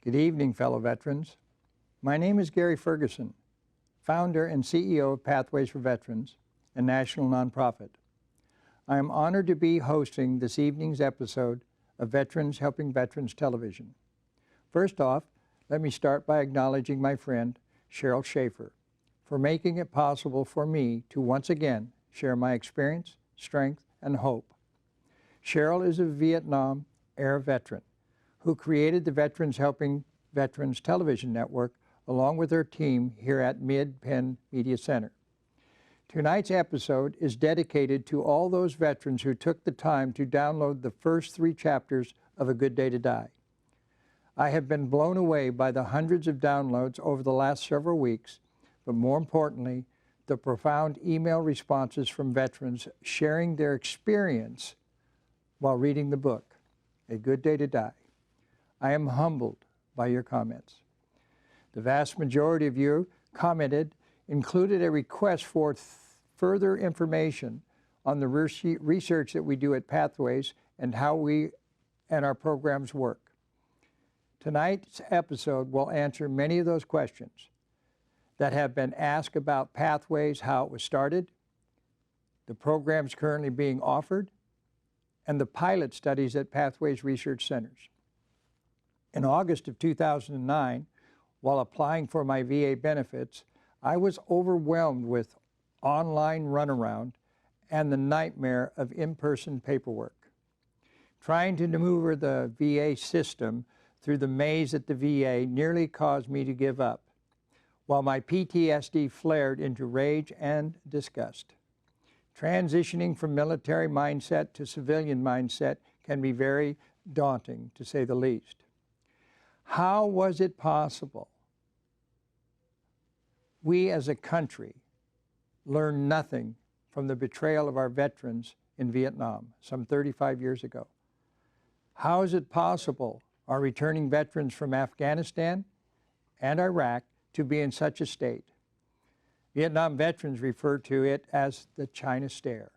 Good evening, fellow veterans. My name is Gary Ferguson, founder and CEO of Pathways for Veterans, a national nonprofit. I am honored to be hosting this evening's episode of Veterans Helping Veterans Television. First off, let me start by acknowledging my friend, Cheryl Schaefer, for making it possible for me to once again share my experience, strength, and hope. Cheryl is a Vietnam-era veteran who created the Veterans Helping Veterans Television Network along with her team here at Mid-Penn Media Center. Tonight's episode is dedicated to all those veterans who took the time to download the first 3 chapters of A Good Day to Die. I have been blown away by the hundreds of downloads over the last several weeks, but more importantly, the profound email responses from veterans sharing their experience while reading the book, A Good Day to Die. I am humbled by your comments. The vast majority of you commented included a request for further information on the research that we do at Pathways and how we and our programs work. Tonight's episode will answer many of those questions that have been asked about Pathways, how it was started, the programs currently being offered, and the pilot studies at Pathways Research Centers. In August of 2009, while applying for my VA benefits, I was overwhelmed with online runaround and the nightmare of in-person paperwork. Trying to maneuver the VA system through the maze at the VA nearly caused me to give up, while my PTSD flared into rage and disgust. Transitioning from military mindset to civilian mindset can be very daunting, to say the least. How was it possible we as a country learned nothing from the betrayal of our veterans in Vietnam some 35 years ago? How is it possible our returning veterans from Afghanistan and Iraq to be in such a state? Vietnam veterans refer to it as the China stare.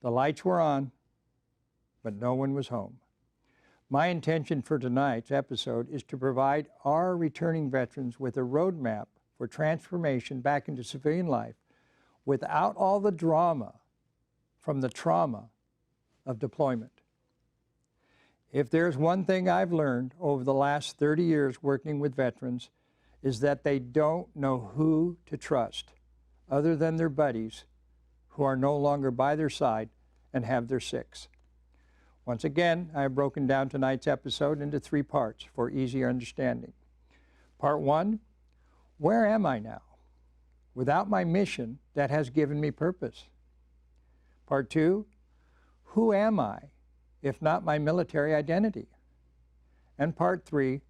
The lights were on, but no one was home. My intention for tonight's episode is to provide our returning veterans with a roadmap for transformation back into civilian life without all the drama from the trauma of deployment. If there's one thing I've learned over the last 30 years working with veterans, is that they don't know who to trust other than their buddies who are no longer by their side and have their six. Once again, I have broken down tonight's episode into 3 parts for easier understanding. Part 1, where am I now without my mission that has given me purpose? Part 2, who am I if not my military identity? And Part 3,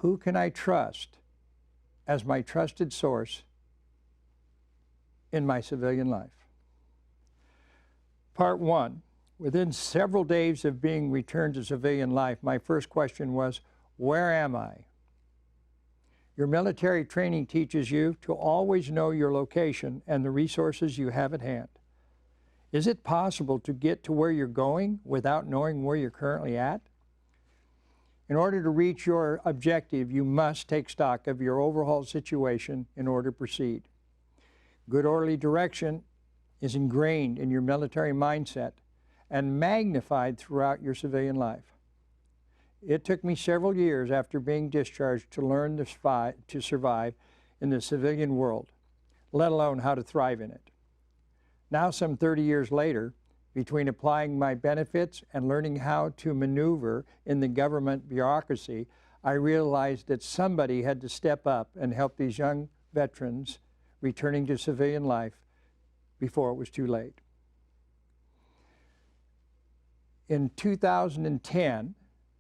who can I trust as my trusted source in my civilian life? Part 1, within several days of being returned to civilian life, my first question was, where am I? Your military training teaches you to always know your location and the resources you have at hand. Is it possible to get to where you're going without knowing where you're currently at? In order to reach your objective, you must take stock of your overall situation in order to proceed. Good orderly direction is ingrained in your military mindset and magnified throughout your civilian life. It took me several years after being discharged to learn to survive in the civilian world, let alone how to thrive in it. Now, some 30 years later, between applying my benefits and learning how to maneuver in the government bureaucracy, I realized that somebody had to step up and help these young veterans returning to civilian life before it was too late. In 2010,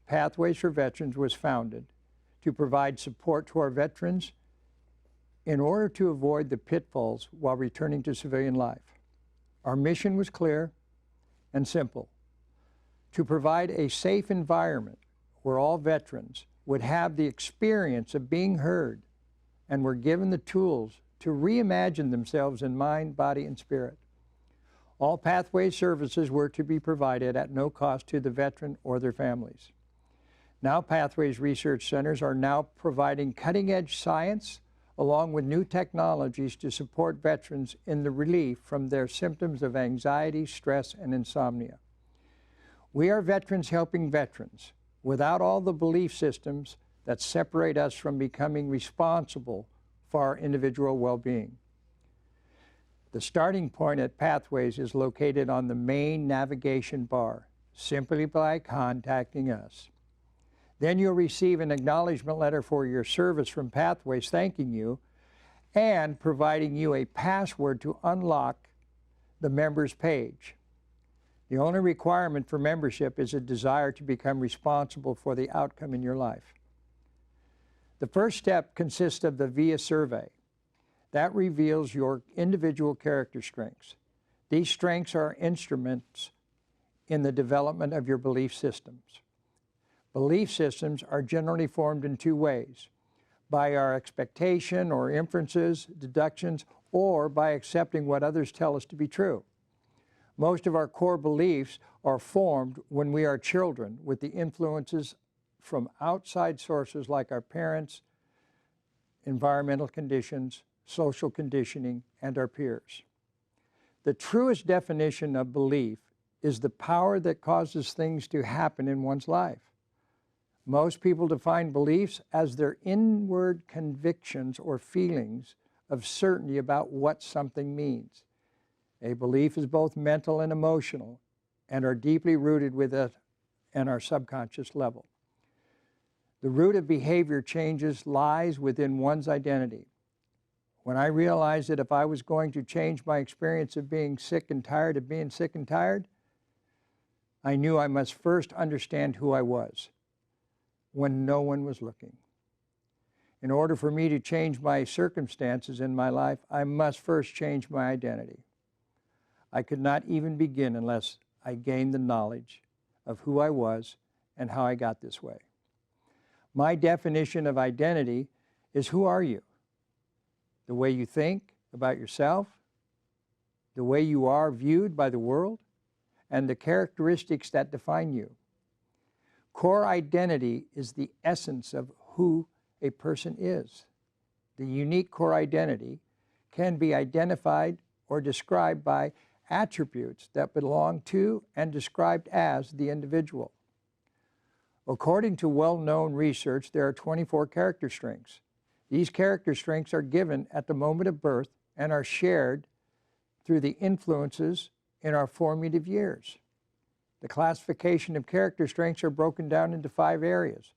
Pathways for Veterans was founded to provide support to our veterans in order to avoid the pitfalls while returning to civilian life. Our mission was clear and simple: to provide a safe environment where all veterans would have the experience of being heard and were given the tools to reimagine themselves in mind, body, and spirit. All Pathways services were to be provided at no cost to the veteran or their families. Now Pathways research centers are now providing cutting-edge science along with new technologies to support veterans in the relief from their symptoms of anxiety, stress, and insomnia. We are veterans helping veterans without all the belief systems that separate us from becoming responsible for our individual well-being. The starting point at Pathways is located on the main navigation bar, simply by contacting us. Then you'll receive an acknowledgement letter for your service from Pathways thanking you and providing you a password to unlock the members page. The only requirement for membership is a desire to become responsible for the outcome in your life. The first step consists of the VIA survey. That reveals your individual character strengths. These strengths are instruments in the development of your belief systems. Belief systems are generally formed in two ways: by our expectation or inferences, deductions, or by accepting what others tell us to be true. Most of our core beliefs are formed when we are children with the influences from outside sources like our parents, environmental conditions, social conditioning, and our peers. The truest definition of belief is the power that causes things to happen in one's life. Most people define beliefs as their inward convictions or feelings of certainty about what something means. A belief is both mental and emotional and are deeply rooted with it and our subconscious level. The root of behavior changes lies within one's identity. When I realized that if I was going to change my experience of being sick and tired of being sick and tired, I knew I must first understand who I was when no one was looking. In order for me to change my circumstances in my life, I must first change my identity. I could not even begin unless I gained the knowledge of who I was and how I got this way. My definition of identity is: who are you? The way you think about yourself, the way you are viewed by the world, and the characteristics that define you. Core identity is the essence of who a person is. The unique core identity can be identified or described by attributes that belong to and described as the individual. According to well-known research, there are 24 character strengths. These character strengths are given at the moment of birth and are shared through the influences in our formative years. The classification of character strengths are broken down into 5 areas: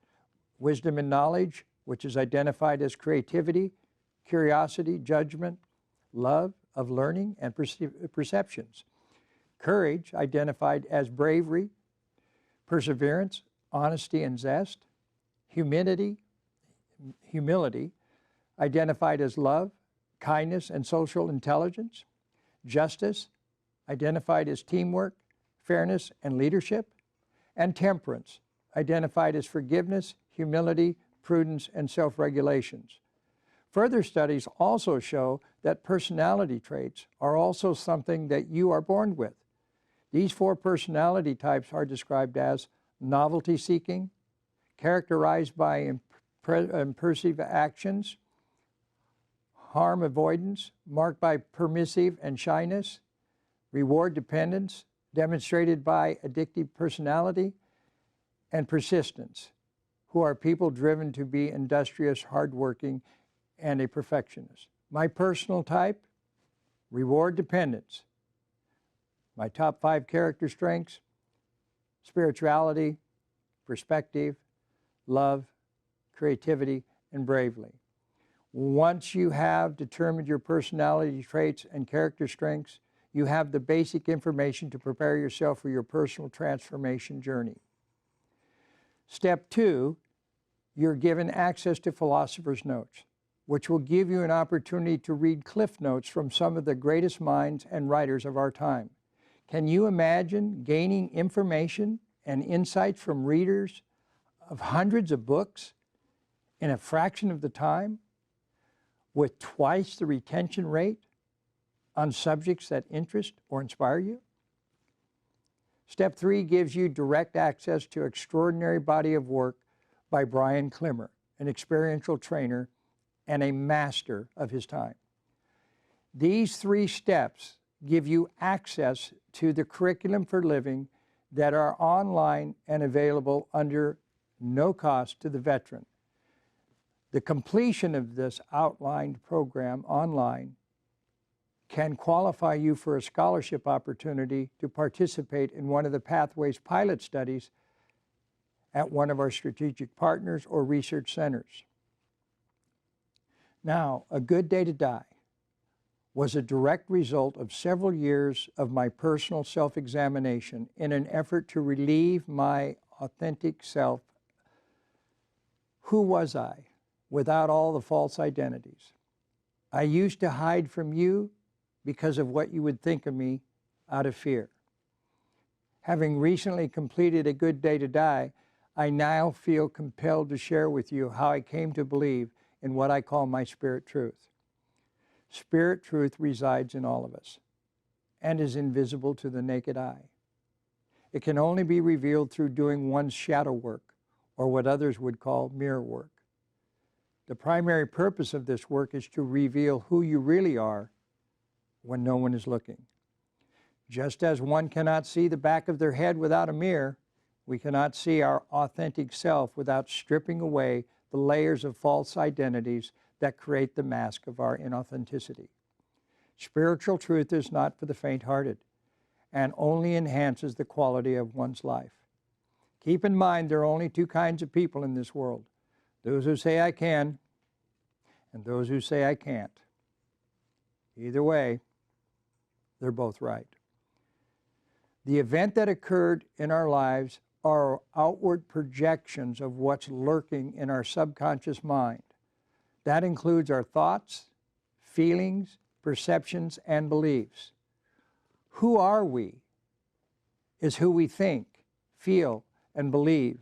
wisdom and knowledge, which is identified as creativity, curiosity, judgment, love of learning, and perceptions. Courage, identified as bravery, perseverance, honesty, and zest. Humility, identified as love, kindness, and social intelligence. Justice, identified as teamwork, fairness, and leadership. And temperance, identified as forgiveness, humility, prudence, and self-regulations. Further studies also show that personality traits are also something that you are born with. These 4 personality types are described as novelty-seeking, characterized by impulsive actions, harm avoidance, marked by permissive and shyness, reward dependence, demonstrated by addictive personality, and persistence, who are people driven to be industrious, hardworking, and a perfectionist. My personal type, reward dependence. My top 5 character strengths: spirituality, perspective, love, creativity, and bravery. Once you have determined your personality traits and character strengths, you have the basic information to prepare yourself for your personal transformation journey. Step 2, you're given access to Philosopher's Notes, which will give you an opportunity to read cliff notes from some of the greatest minds and writers of our time. Can you imagine gaining information and insights from readers of hundreds of books in a fraction of the time, with twice the retention rate on subjects that interest or inspire you? Step 3 gives you direct access to extraordinary body of work by Brian Climmer, an experiential trainer and a master of his time. These 3 steps give you access to the curriculum for living that are online and available under no cost to the veteran. The completion of this outlined program online can qualify you for a scholarship opportunity to participate in one of the Pathways pilot studies at one of our strategic partners or research centers. Now, A Good Day to Die was a direct result of several years of my personal self-examination in an effort to relieve my authentic self. Who was I without all the false identities? I used to hide from you because of what you would think of me out of fear. Having recently completed A Good Day to Die, I now feel compelled to share with you how I came to believe in what I call my spirit truth. Spirit truth resides in all of us and is invisible to the naked eye. It can only be revealed through doing one's shadow work, or what others would call mirror work. The primary purpose of this work is to reveal who you really are when no one is looking. Just as one cannot see the back of their head without a mirror, we cannot see our authentic self without stripping away the layers of false identities that create the mask of our inauthenticity. Spiritual truth is not for the faint-hearted and only enhances the quality of one's life. Keep in mind there are only 2 kinds of people in this world: those who say I can and those who say I can't. Either way, they're both right. The event that occurred in our lives are outward projections of what's lurking in our subconscious mind. That includes our thoughts, feelings, perceptions, and beliefs. Who are we is who we think, feel, and believe.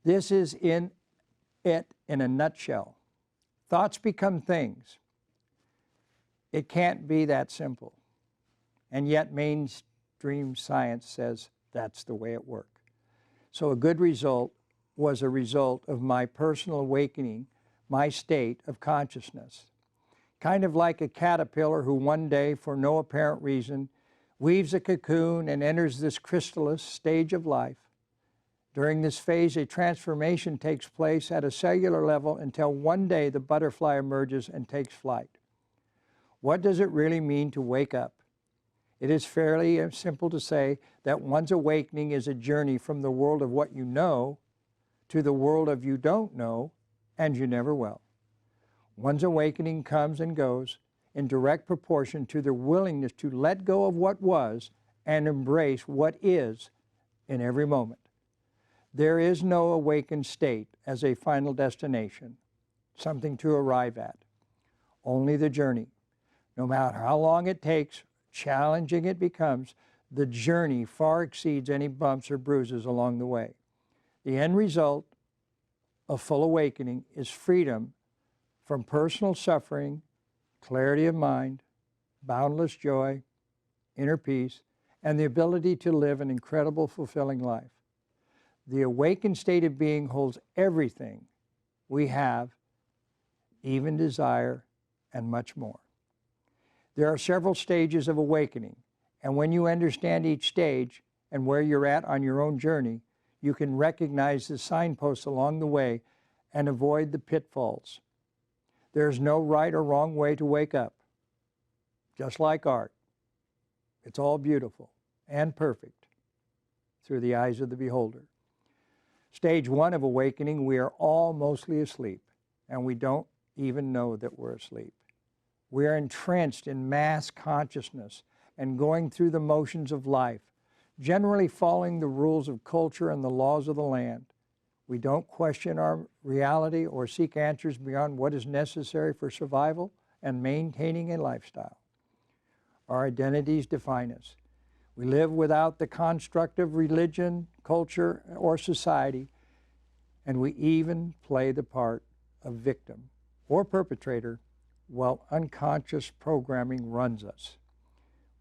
This is in a nutshell. Thoughts become things. It can't be that simple. And yet mainstream science says that's the way it works. So a good result was a result of my personal awakening, my state of consciousness. Kind of like a caterpillar who one day, for no apparent reason, weaves a cocoon and enters this chrysalis stage of life. During this phase, a transformation takes place at a cellular level until one day the butterfly emerges and takes flight. What does it really mean to wake up? It is fairly simple to say that one's awakening is a journey from the world of what you know to the world of you don't know and you never will. One's awakening comes and goes in direct proportion to their willingness to let go of what was and embrace what is in every moment. There is no awakened state as a final destination, something to arrive at. Only the journey. No matter how long it takes, challenging it becomes, the journey far exceeds any bumps or bruises along the way. The end result of full awakening is freedom from personal suffering, clarity of mind, boundless joy, inner peace, and the ability to live an incredible, fulfilling life. The awakened state of being holds everything we have, even desire, and much more. There are several stages of awakening, and when you understand each stage and where you're at on your own journey, you can recognize the signposts along the way and avoid the pitfalls. There's no right or wrong way to wake up. Just like art, it's all beautiful and perfect through the eyes of the beholder. Stage 1 of awakening, we are all mostly asleep, and we don't even know that we're asleep. We are entrenched in mass consciousness and going through the motions of life, generally following the rules of culture and the laws of the land. We don't question our reality or seek answers beyond what is necessary for survival and maintaining a lifestyle. Our identities define us. We live without the construct of religion, culture, or society, and we even play the part of victim or perpetrator while unconscious programming runs us.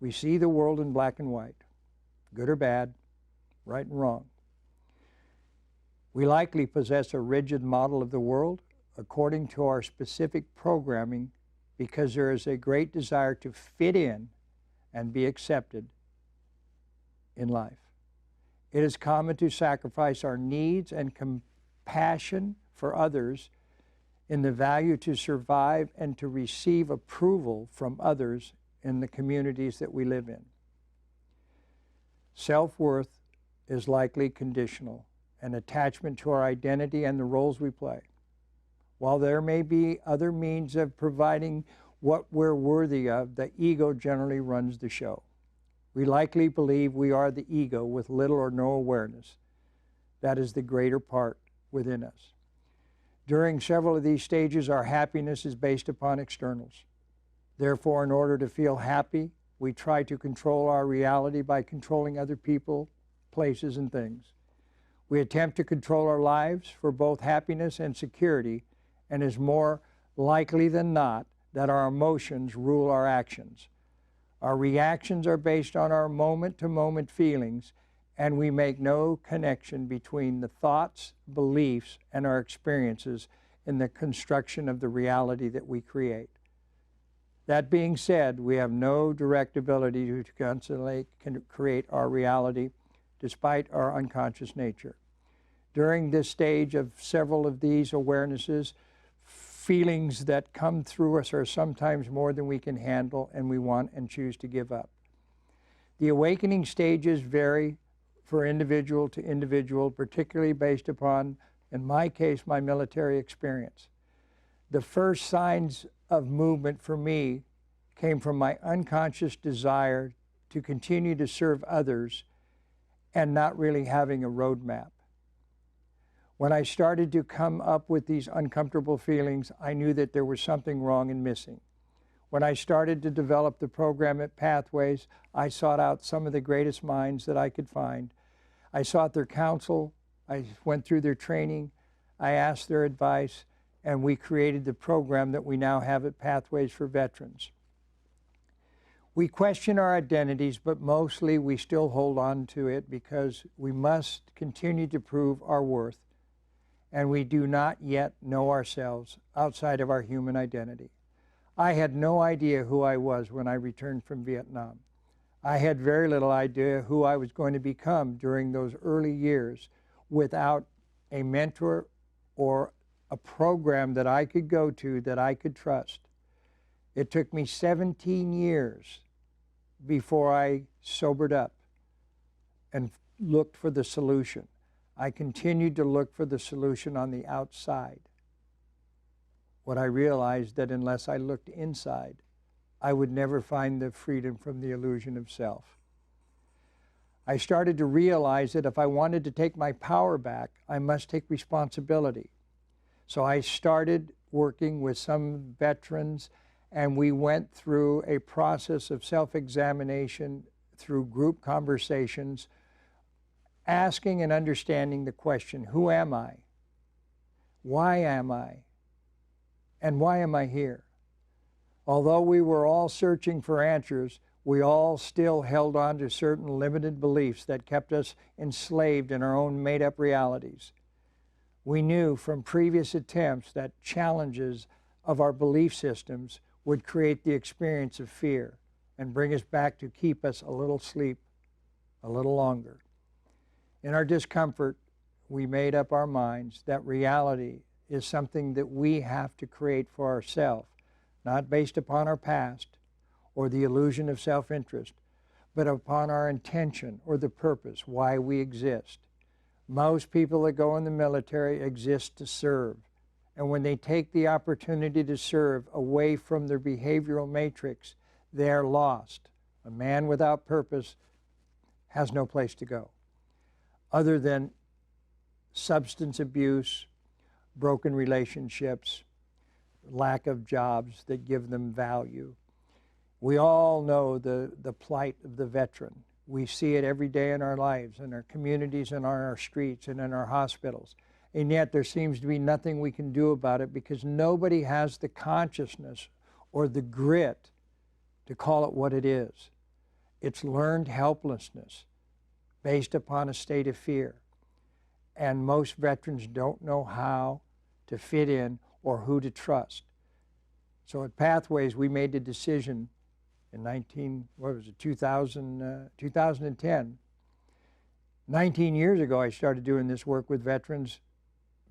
We see the world in black and white, good or bad, right and wrong. We likely possess a rigid model of the world according to our specific programming because there is a great desire to fit in and be accepted in life. It is common to sacrifice our needs and compassion for others in the value to survive and to receive approval from others in the communities that we live in. Self-worth is likely conditional, an attachment to our identity and the roles we play. While there may be other means of providing what we're worthy of, the ego generally runs the show. We likely believe we are the ego with little or no awareness. That is the greater part within us. During several of these stages, our happiness is based upon externals. Therefore, in order to feel happy, we try to control our reality by controlling other people, places, and things. We attempt to control our lives for both happiness and security, and is more likely than not that our emotions rule our actions. Our reactions are based on our moment-to-moment feelings, and we make no connection between the thoughts, beliefs, and our experiences in the construction of the reality that we create. That being said, we have no direct ability to constantly create our reality despite our unconscious nature. During this stage of several of these awarenesses, feelings that come through us are sometimes more than we can handle and we want and choose to give up. The awakening stages vary for individual to individual, particularly based upon, in my case, my military experience. The first signs of movement for me came from my unconscious desire to continue to serve others and not really having a roadmap. When I started to come up with these uncomfortable feelings, I knew that there was something wrong and missing. When I started to develop the program at Pathways, I sought out some of the greatest minds that I could find. I sought their counsel, I went through their training, I asked their advice, and we created the program that we now have at Pathways for Veterans. We question our identities, but mostly we still hold on to it because we must continue to prove our worth, and we do not yet know ourselves outside of our human identity. I had no idea who I was when I returned from Vietnam. I had very little idea who I was going to become during those early years without a mentor or a program that I could go to that I could trust. It took me 17 years before I sobered up and looked for the solution. I continued to look for the solution on the outside. What I realized that unless I looked inside, I would never find the freedom from the illusion of self. I started to realize that if I wanted to take my power back, I must take responsibility. So I started working with some veterans, and we went through a process of self-examination through group conversations, asking and understanding the question, who am I? Why am I? And why am I here? Although we were all searching for answers, we all still held on to certain limited beliefs that kept us enslaved in our own made-up realities. We knew from previous attempts that challenges of our belief systems would create the experience of fear and bring us back to keep us a little asleep a little longer. In our discomfort, we made up our minds that reality is something that we have to create for ourselves, not based upon our past or the illusion of self-interest, but upon our intention or the purpose, why we exist. Most people that go in the military exist to serve. And when they take the opportunity to serve away from their behavioral matrix, they are lost. A man without purpose has no place to go, other than substance abuse, broken relationships, lack of jobs that give them value. We all know the plight of the veteran. We see it every day in our lives, in our communities, and on our streets, and in our hospitals. And yet there seems to be nothing we can do about it because nobody has the consciousness or the grit to call it what it is. It's learned helplessness based upon a state of fear. and most veterans don't know how to fit in or who to trust. So at Pathways, we made the decision in 2010. 19 years ago, I started doing this work with veterans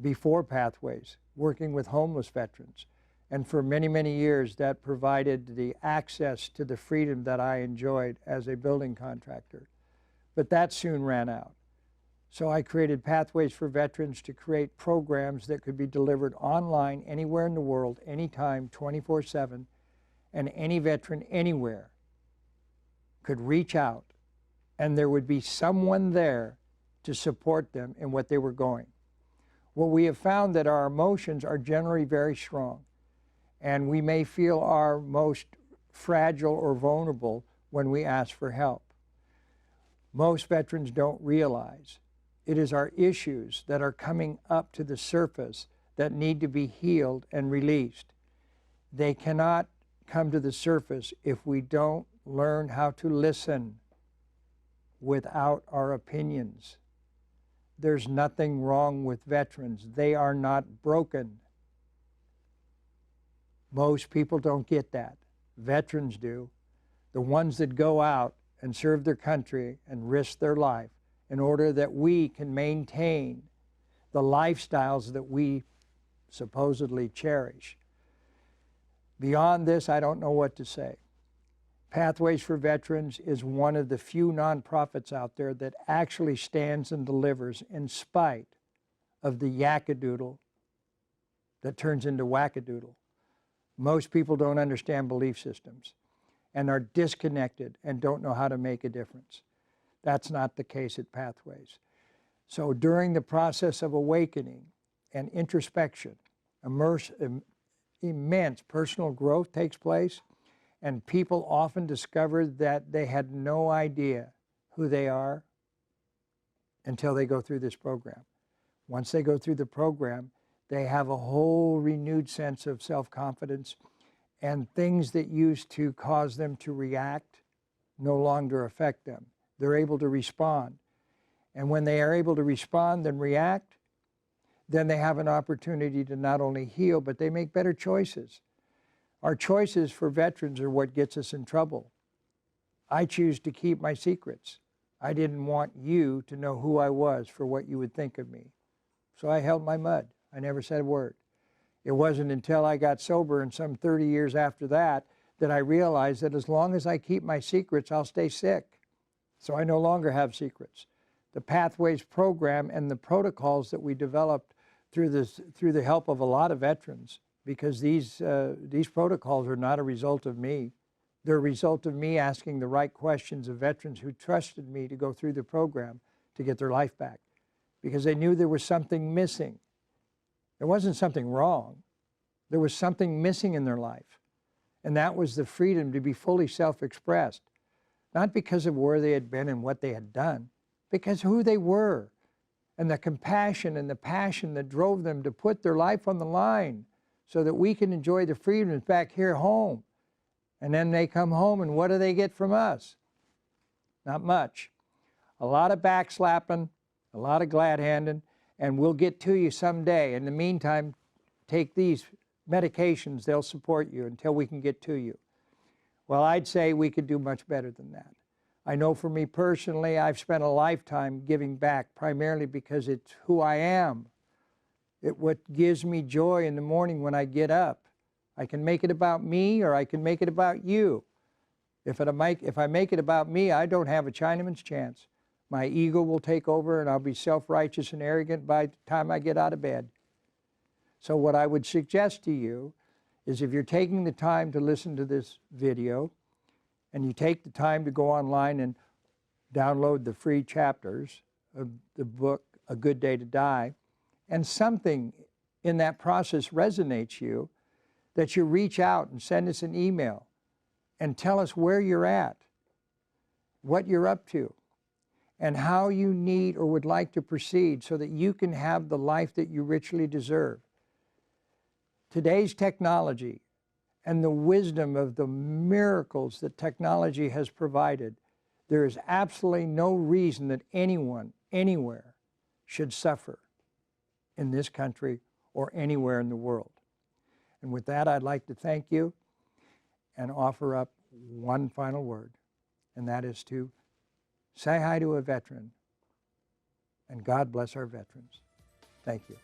before Pathways, working with homeless veterans. And for many, many years, that provided the access to the freedom that I enjoyed as a building contractor. But that soon ran out. So I created Pathways for Veterans to create programs that could be delivered online anywhere in the world, anytime, 24/7, and any veteran anywhere could reach out, and there would be someone there to support them in what they were going. Well, we have found that our emotions are generally very strong, and we may feel our most fragile or vulnerable when we ask for help. Most veterans don't realize it is our issues that are coming up to the surface that need to be healed and released. They cannot come to the surface if we don't learn how to listen without our opinions. There's nothing wrong with veterans. They are not broken. Most people don't get that. Veterans do. The ones that go out and serve their country and risk their life in order that we can maintain the lifestyles that we supposedly cherish. Beyond this, I don't know what to say. Pathways for Veterans is one of the few nonprofits out there that actually stands and delivers in spite of the yakkadoodle that turns into wackadoodle. Most people don't understand belief systems and are disconnected and don't know how to make a difference. That's not the case at Pathways. So during the process of awakening and introspection, immense personal growth takes place, and people often discover that they had no idea who they are until they go through this program. Once they go through the program, they have a whole renewed sense of self-confidence, and things that used to cause them to react no longer affect them. They're able to respond. And when they are able to respond and react, then they have an opportunity to not only heal, but they make better choices. Our choices for veterans are what gets us in trouble. I choose to keep my secrets. I didn't want you to know who I was for what you would think of me. So I held my mud. I never said a word. It wasn't until I got sober and some 30 years after that that I realized that as long as I keep my secrets, I'll stay sick. So I no longer have secrets. The Pathways program and the protocols that we developed through the help of a lot of veterans, because these protocols are not a result of me. They're a result of me asking the right questions of veterans who trusted me to go through the program to get their life back, because they knew there was something missing. There wasn't something wrong. There was something missing in their life, and that was the freedom to be fully self-expressed. Not because of where they had been and what they had done, because who they were, and the compassion and the passion that drove them to put their life on the line so that we can enjoy the freedoms back here home. And then they come home, and what do they get from us? Not much. A lot of backslapping, a lot of glad-handing, and we'll get to you someday. In the meantime, take these medications. They'll support you until we can get to you. Well, I'd say we could do much better than that. I know for me personally, I've spent a lifetime giving back, primarily because it's who I am. It's what gives me joy in the morning when I get up. I can make it about me, or I can make it about you. If I make it about me, I don't have a Chinaman's chance. My ego will take over, and I'll be self-righteous and arrogant by the time I get out of bed. So what I would suggest to you is, if you're taking the time to listen to this video, and you take the time to go online and download the free chapters of the book, A Good Day to Die, and something in that process resonates you, that you reach out and send us an email and tell us where you're at, what you're up to, and how you need or would like to proceed so that you can have the life that you richly deserve. Today's technology and the wisdom of the miracles that technology has provided, there is absolutely no reason that anyone, anywhere, should suffer in this country or anywhere in the world. And with that, I'd like to thank you and offer up one final word, and that is to say hi to a veteran, and God bless our veterans. Thank you.